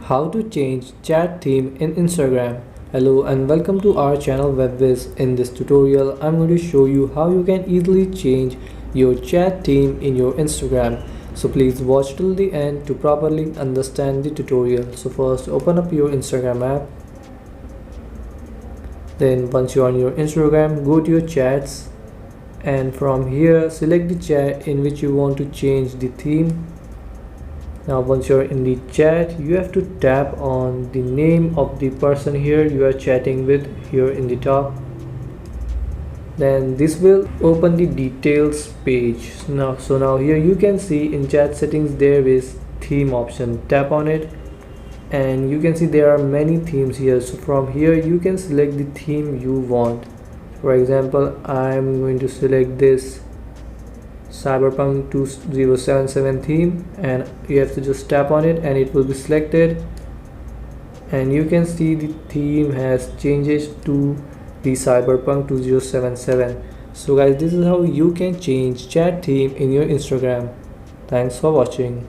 How to change chat theme in Instagram. Hello and welcome to our channel Whizz. In this tutorial, I'm going to show you how you can easily change your chat theme in your Instagram. So please watch till the end to properly understand the tutorial. So first open up your Instagram app. Then once you're on your Instagram, go to your chats and from here select the chat in which you want to change the theme. Now once you're in the chat, you have to tap on the name of the person here you are chatting with here in the top. Then this will open the details page. So now here you can see in chat settings there is theme option. Tap on it and you can see there are many themes here. So from here you can select the theme you want. For example, I'm going to select this Cyberpunk 2077 theme and you have to just tap on it and it will be selected, and you can see the theme has changes to the Cyberpunk 2077. So guys, this is how you can change chat theme in your Instagram. Thanks for watching.